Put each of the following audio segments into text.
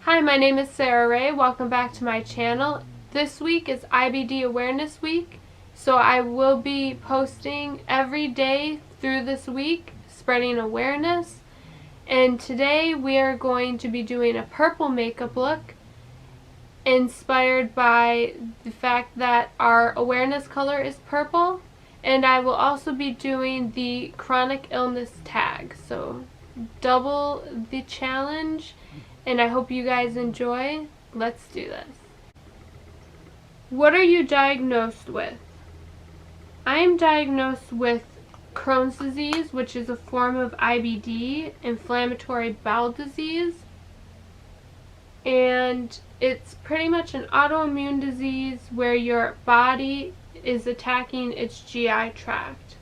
Hi, my name is Sarah Rae. Welcome back to my channel. This week is IBD Awareness Week, so I will be posting every day through this week, spreading awareness. And today we are going to be doing a purple makeup look, inspired by the fact that our awareness color is purple. And I will also be doing the chronic illness tag, so double the challenge. And I hope you guys enjoy. Let's do this. What are you diagnosed with? I am diagnosed with Crohn's disease, which is a form of IBD, inflammatory bowel disease. And it's pretty much an autoimmune disease where your body is attacking its GI tract.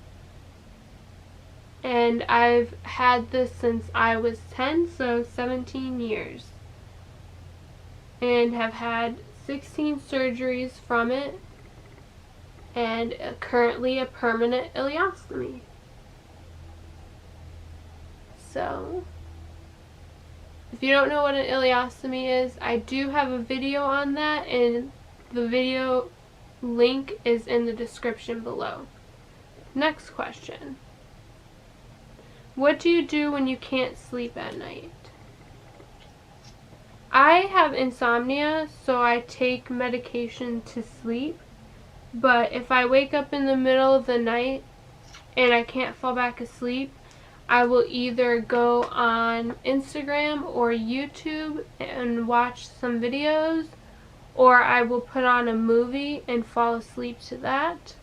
And I've had this since I was 10, so 17 years. And have had 16 surgeries from it, and currently a permanent ileostomy. So, if you don't know what an ileostomy is, I do have a video on that, and the video link is in the description below. Next question. What do you do when you can't sleep at night? I have insomnia, so I take medication to sleep. But if I wake up in the middle of the night and I can't fall back asleep, I will either go on Instagram or YouTube and watch some videos, or I will put on a movie and fall asleep to that.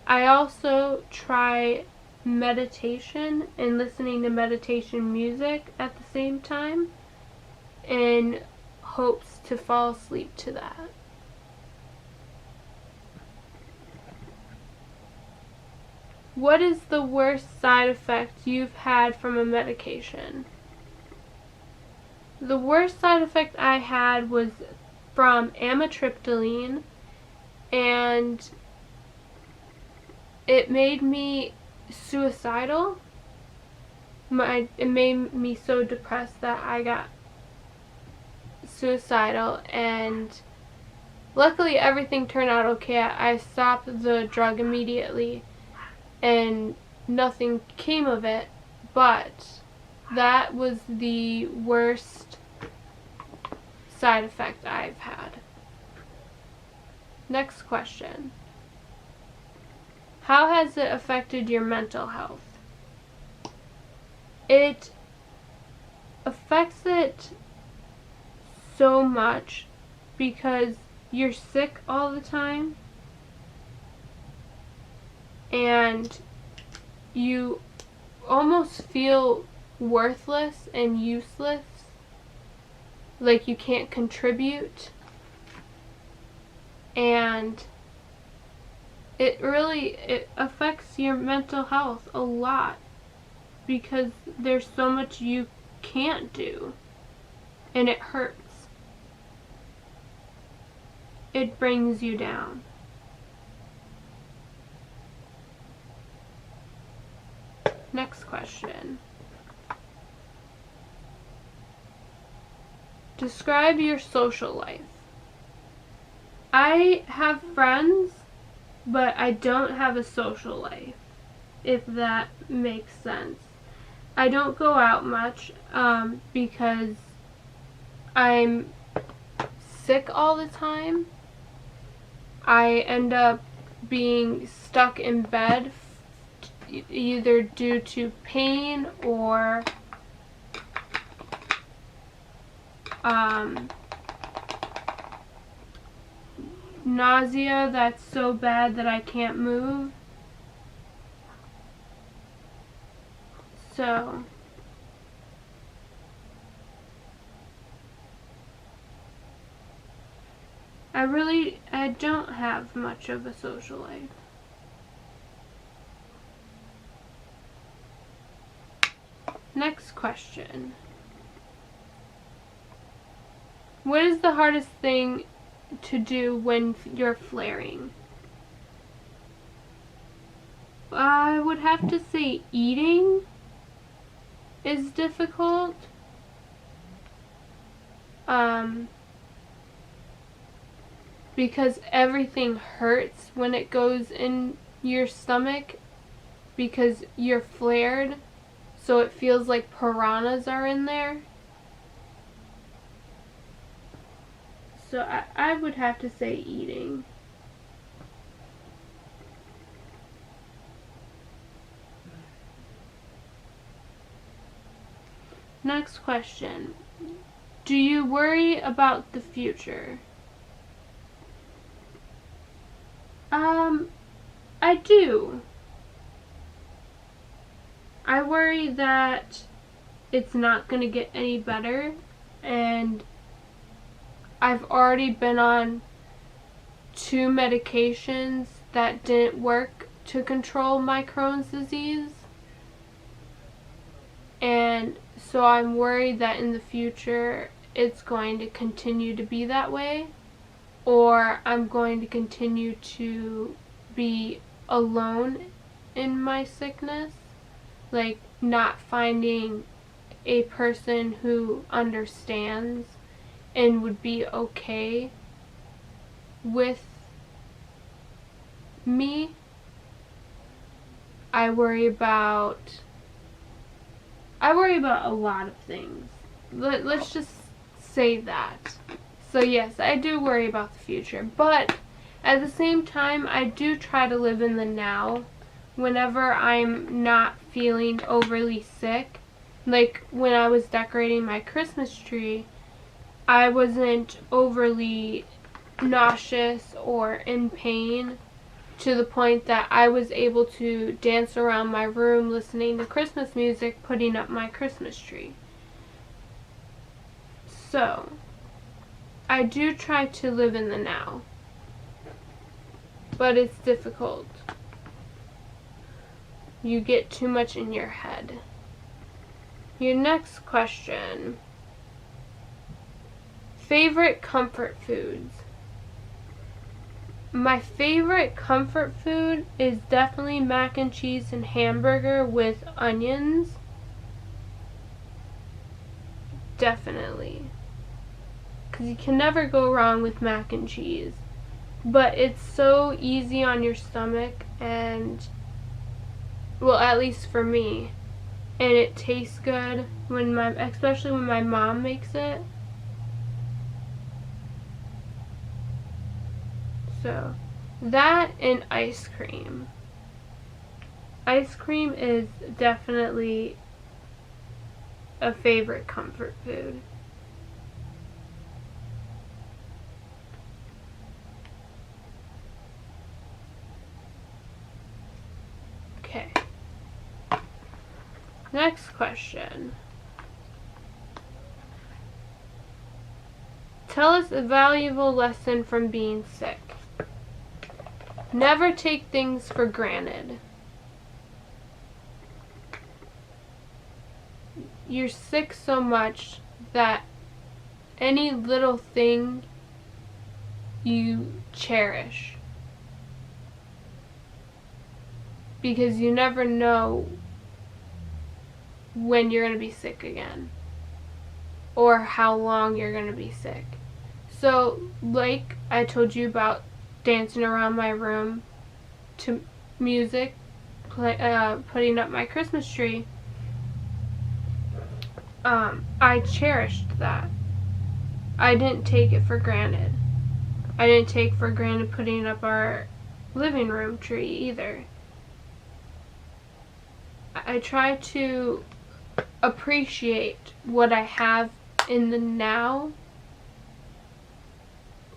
I also try meditation and listening to meditation music at the same time in hopes to fall asleep to that. What is the worst side effect you've had from a medication? The worst side effect I had was from amitriptyline, and it made me suicidal. It made me so depressed that I got suicidal, and luckily everything turned out okay. I stopped the drug immediately and nothing came of it, but that was the worst side effect I've had. Next question. How has it affected your mental health? It affects it so much because you're sick all the time and you almost feel worthless and useless, like you can't contribute, and it affects your mental health a lot because there's so much you can't do, and it hurts. It brings you down. Next question. Describe your social life. I have friends, but I don't have a social life, if that makes sense. I don't go out much because I'm sick all the time. I end up being stuck in bed either due to pain or nausea that's so bad that I can't move. So I don't have much of a social life. Next question. What is the hardest thing to do when you're flaring? I would have to say eating is difficult. because everything hurts when it goes in your stomach because you're flared, so it feels like piranhas are in there. So I would have to say eating. Next question. Do you worry about the future? I do. I worry that it's not going to get any better, and I've already been on 2 medications that didn't work to control my Crohn's disease, and so I'm worried that in the future it's going to continue to be that way, or I'm going to continue to be alone in my sickness, like not finding a person who understands and would be okay with me. I worry about a lot of things. Let's just say that. So yes, I do worry about the future, but at the same time, I do try to live in the now whenever I'm not feeling overly sick. Like when I was decorating my Christmas tree, I wasn't overly nauseous or in pain to the point that I was able to dance around my room listening to Christmas music, putting up my Christmas tree. So, I do try to live in the now, but it's difficult. You get too much in your head. Your next question. Favorite comfort foods? My favorite comfort food is definitely mac and cheese and hamburger with onions. Definitely. Because you can never go wrong with mac and cheese. But it's so easy on your stomach, and, well, at least for me. And it tastes good especially when my mom makes it. So, that and ice cream. Ice cream is definitely a favorite comfort food. Okay. Next question. Tell us a valuable lesson from being sick. Never take things for granted. You're sick so much that any little thing you cherish, because you never know when you're going to be sick again or how long you're going to be sick. So, like I told you about dancing around my room to music, putting up my Christmas tree, I cherished that. I didn't take it for granted. I didn't take for granted putting up our living room tree either. I try to appreciate what I have in the now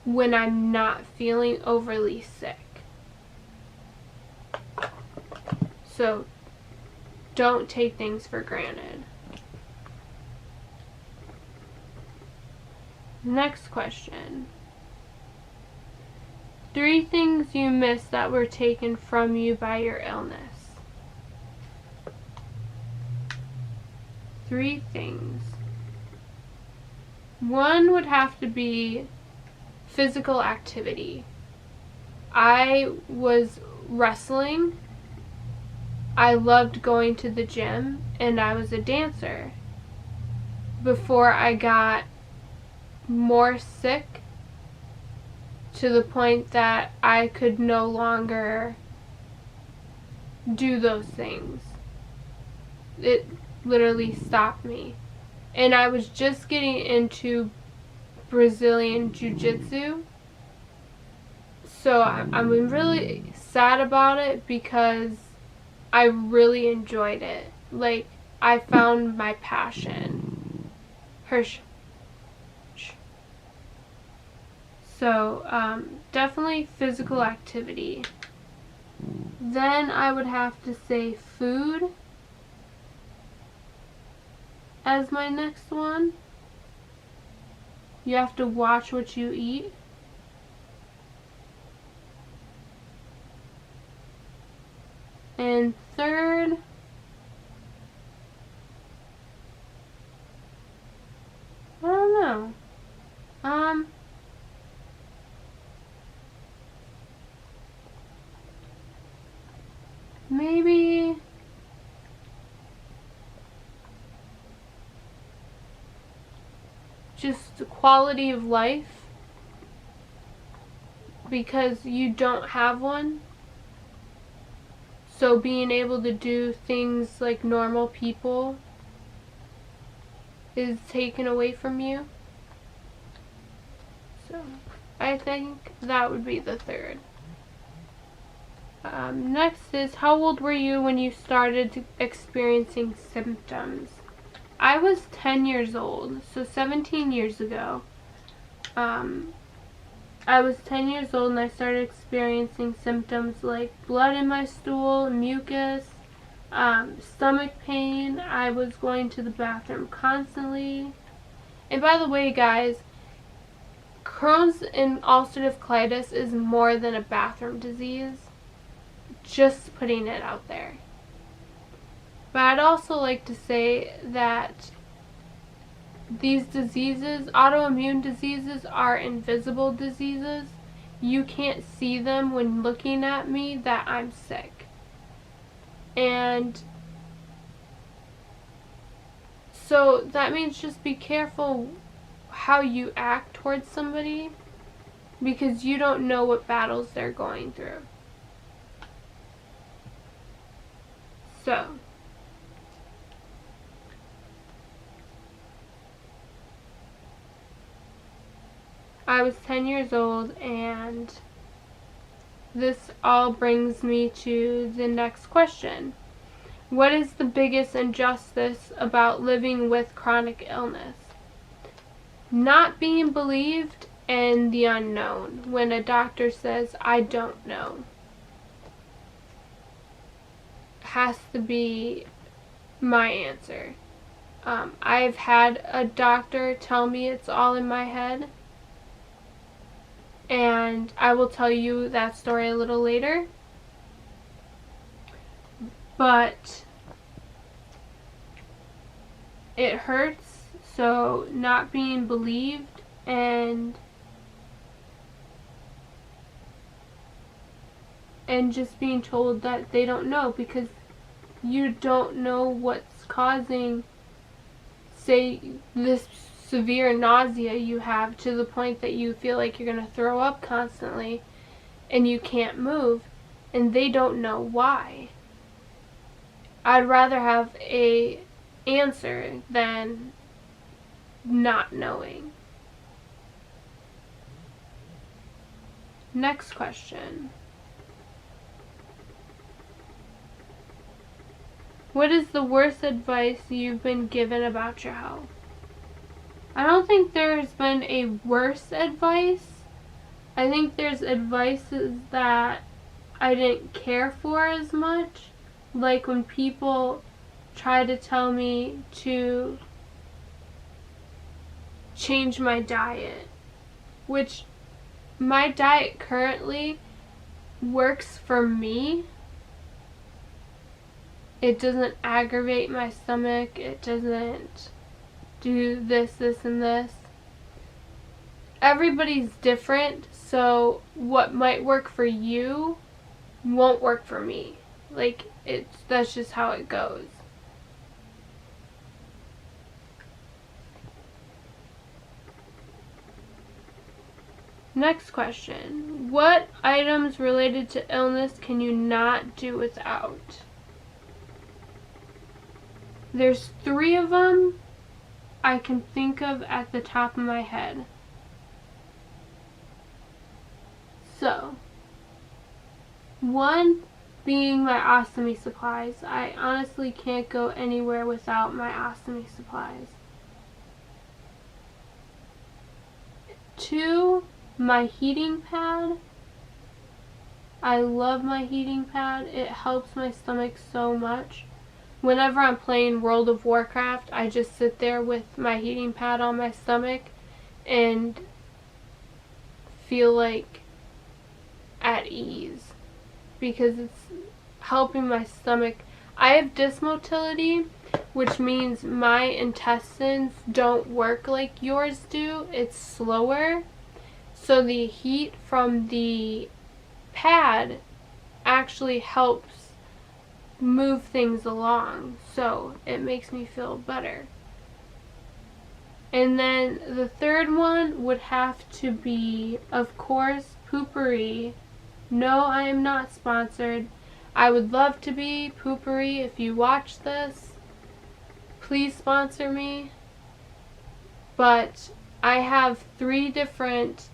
when I'm not feeling overly sick. So, don't take things for granted. Next question. 3 things you miss that were taken from you by your illness. 3 things. 1 would have to be physical activity. I was wrestling. I loved going to the gym, and I was a dancer before I got more sick to the point that I could no longer do those things. It literally stopped me. And I was just getting into Brazilian Jiu-Jitsu. So I'm really sad about it because I really enjoyed it. Like, I found my passion. Hirsch. So, definitely physical activity. Then I would have to say food as my next one. You have to watch what you eat. And third, I don't know. Maybe just the quality of life, because you don't have one. So being able to do things like normal people is taken away from you. So I think that would be the third. Next is, how old were you when you started experiencing symptoms? I was 10 years old, so 17 years ago. I was 10 years old and I started experiencing symptoms like blood in my stool, mucus, stomach pain. I was going to the bathroom constantly. And by the way, guys, Crohn's and ulcerative colitis is more than a bathroom disease. Just putting it out there. But I'd also like to say that these diseases, autoimmune diseases, are invisible diseases. You can't see them when looking at me that I'm sick. And so that means just be careful how you act towards somebody, because you don't know what battles they're going through. So, I was 10 years old, and this all brings me to the next question. What is the biggest injustice about living with chronic illness? Not being believed and the unknown. When a doctor says, I don't know, has to be my answer. I've had a doctor tell me it's all in my head, and I will tell you that story a little later. But it hurts, so not being believed and just being told that they don't know, because you don't know what's causing, say, this severe nausea you have to the point that you feel like you're going to throw up constantly and you can't move, and they don't know why. I'd rather have a answer than not knowing. Next question. What is the worst advice you've been given about your health? I don't think there's been a worse advice. I think there's advices that I didn't care for as much. Like when people try to tell me to change my diet, which my diet currently works for me. It doesn't aggravate my stomach. It doesn't do this, this, and this. Everybody's different, so what might work for you won't work for me. Like, that's just how it goes. Next question. What items related to illness can you not do without? There's 3 of them I can think of at the top of my head. So, 1 being my ostomy supplies. I honestly can't go anywhere without my ostomy supplies. 2, my heating pad. I love my heating pad. It helps my stomach so much. Whenever I'm playing World of Warcraft, I just sit there with my heating pad on my stomach and feel like at ease because it's helping my stomach. I have dysmotility, which means my intestines don't work like yours do. It's slower. So the heat from the pad actually helps move things along, so it makes me feel better. And then the 3rd one would have to be, of course, Poopery. No, I am not sponsored. I would love to be. Poopery, if you watch this, please sponsor me. But I have 3 different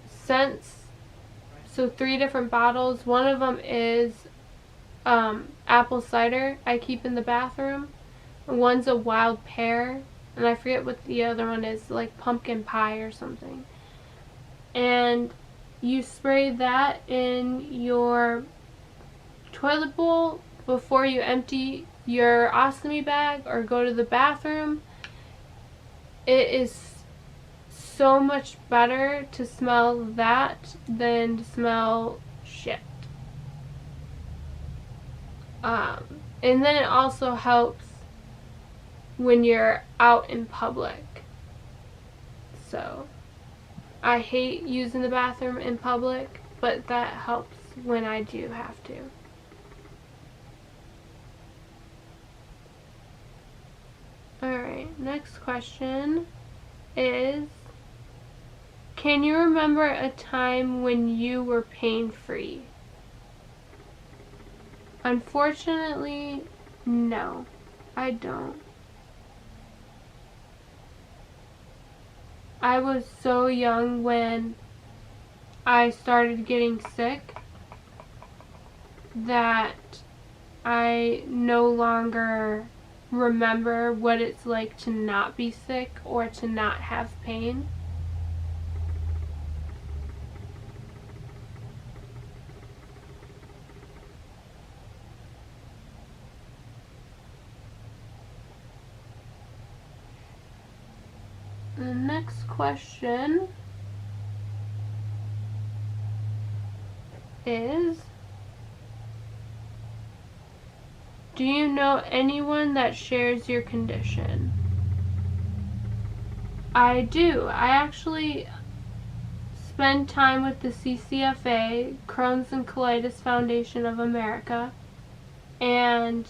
scents, so 3 different bottles. One of them is apple cider I keep in the bathroom. One's a wild pear, and I forget what the other one is, like pumpkin pie or something. And you spray that in your toilet bowl before you empty your ostomy bag or go to the bathroom. It is so much better to smell that than to smell shit. And then it also helps when you're out in public. So, I hate using the bathroom in public, but that helps when I do have to. Alright, next question is, can you remember a time when you were pain-free? Unfortunately, no, I don't. I was so young when I started getting sick that I no longer remember what it's like to not be sick or to not have pain. The next question is, do you know anyone that shares your condition? I do. I actually spend time with the CCFA, Crohn's and Colitis Foundation of America, and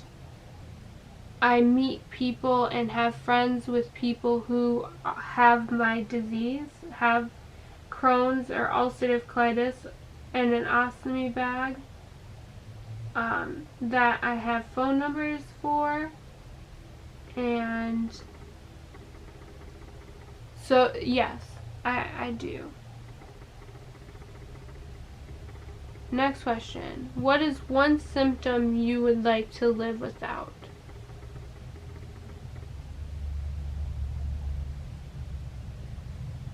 I meet people and have friends with people who have my disease, have Crohn's or ulcerative colitis, and an ostomy bag that I have phone numbers for. And so, yes, I do. Next question. What is one symptom you would like to live without?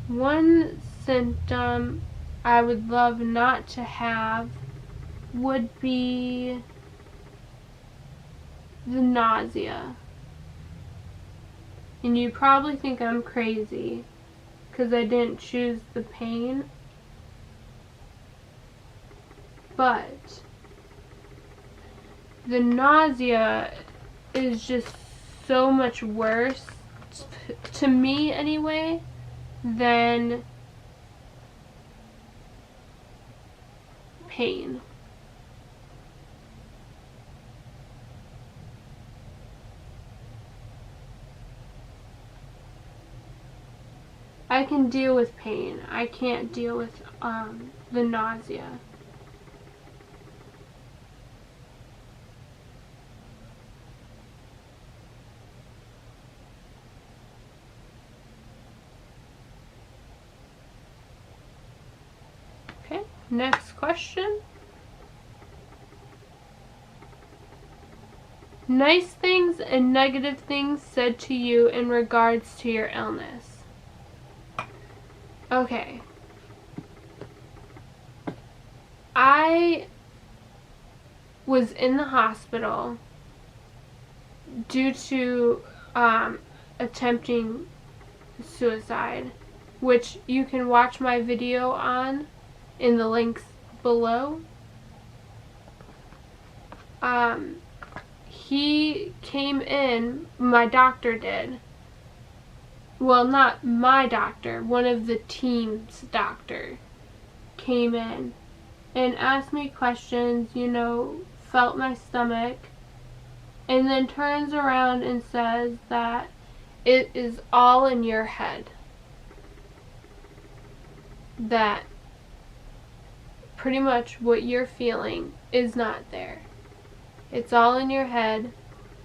One symptom I would love not to have would be the nausea. And you probably think I'm crazy because I didn't choose the pain. But the nausea is just so much worse, to me anyway, than pain. I can deal with pain. I can't deal with the nausea. Okay, next question. Nice things and negative things said to you in regards to your illness. Okay. I was in the hospital due to attempting suicide, which you can watch my video on in the links below. He came in, my doctor did. Well, not my doctor, one of the team's doctor came in and asked me questions, you know, felt my stomach, and then turns around and says that it is all in your head. That pretty much what you're feeling is not there. It's all in your head,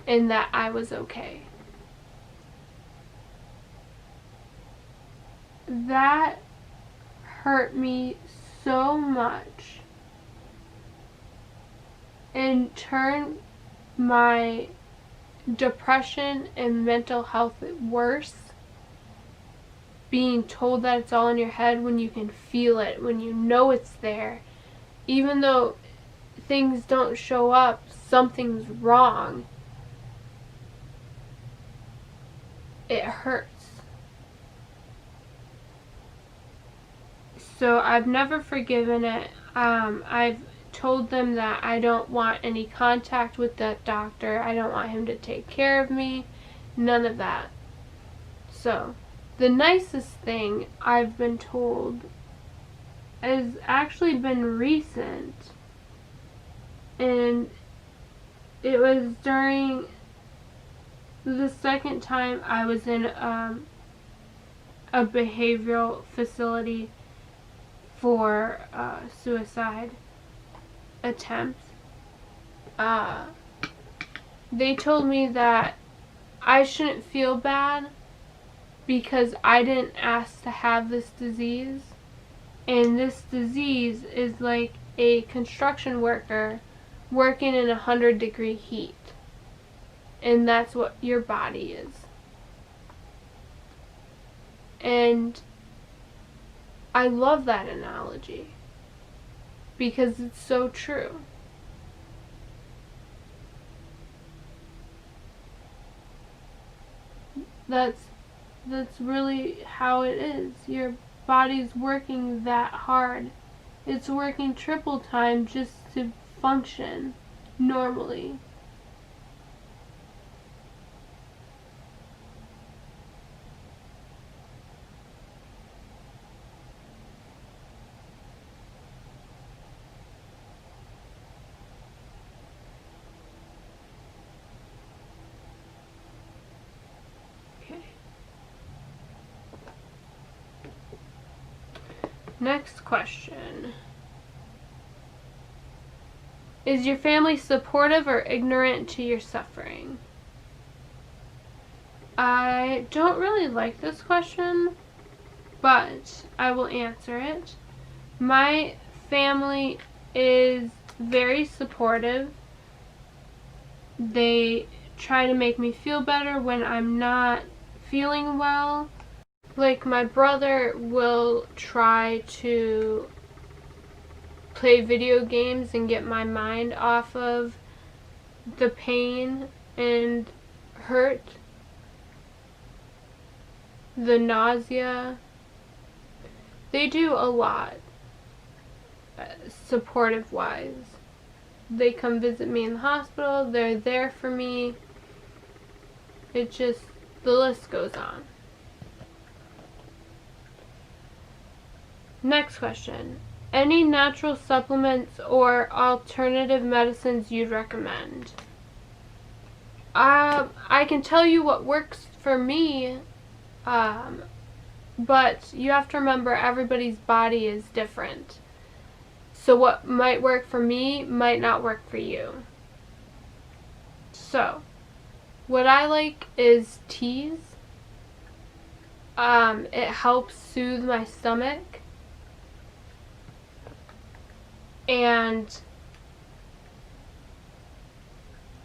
and that I was okay. That hurt me so much and turned my depression and mental health worse. Being told that it's all in your head when you can feel it, when you know it's there, even though things don't show up, something's wrong. It hurts. So I've never forgiven it. I've told them that I don't want any contact with that doctor. I don't want him to take care of me. None of that. So the nicest thing I've been told has actually been recent. And it was during the second time I was in a behavioral facility for suicide attempt. They told me that I shouldn't feel bad because I didn't ask to have this disease, and this disease is like a construction worker working in 100-degree heat, and that's what your body is. And I love that analogy because it's so true. That's really how it is. Your body's working that hard. It's working triple time just to function normally. Next question. Is your family supportive or ignorant to your suffering? I don't really like this question, but I will answer it. My family is very supportive. They try to make me feel better when I'm not feeling well. Like, my brother will try to play video games and get my mind off of the pain and hurt, the nausea. They do a lot, supportive wise. They come visit me in the hospital, they're there for me. It just, the list goes on. Next question. Any natural supplements or alternative medicines you'd recommend? I can tell you what works for me. But you have to remember everybody's body is different. So what might work for me might not work for you. So, what I like is teas. It helps soothe my stomach. And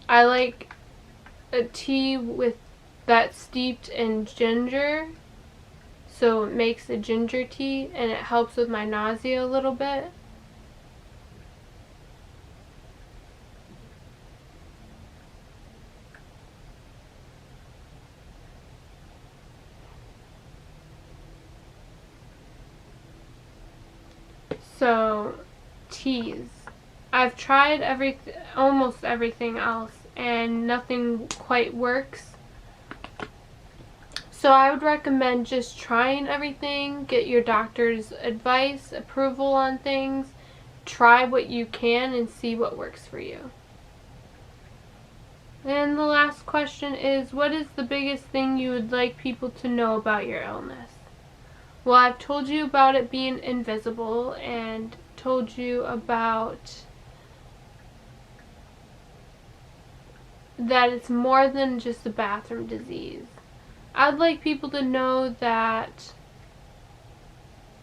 I like a tea with that's steeped in ginger. So it makes a ginger tea and it helps with my nausea a little bit. So, teas. I've tried almost everything else and nothing quite works. So I would recommend just trying everything, get your doctor's advice, approval on things, try what you can and see what works for you. And the last question is, what is the biggest thing you would like people to know about your illness? Well, I've told you about it being invisible and told you about that it's more than just a bathroom disease. I'd like people to know that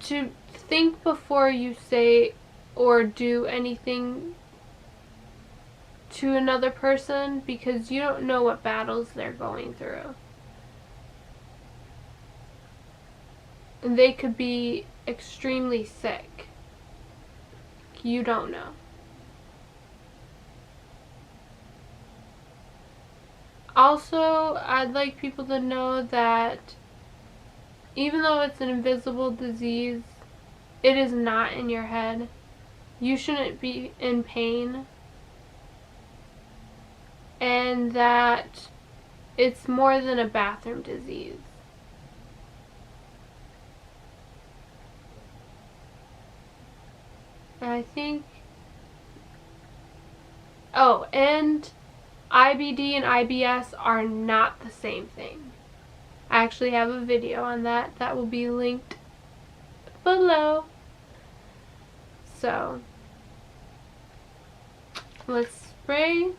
to think before you say or do anything to another person, because you don't know what battles they're going through. They could be extremely sick. You don't know. Also, I'd like people to know that even though it's an invisible disease, it is not in your head. You shouldn't be in pain. And that it's more than a bathroom disease. I think, oh, and IBD and IBS are not the same thing. I actually have a video on that that will be linked below. So, let's spray.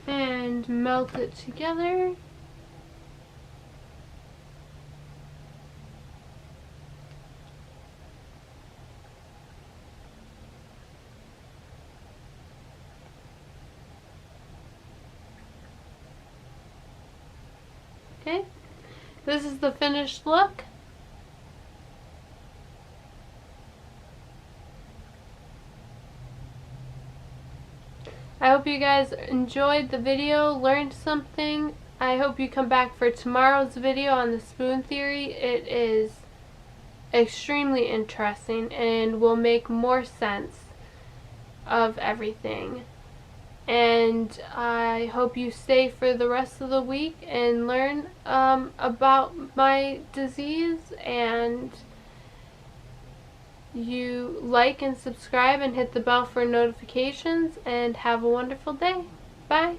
And melt it together. Okay, this is the finished look. I hope you guys enjoyed the video, learned something. I hope you come back for tomorrow's video on the spoon theory. It is extremely interesting and will make more sense of everything. And I hope you stay for the rest of the week and learn about my disease, and you like and subscribe and hit the bell for notifications, and have a wonderful day. Bye.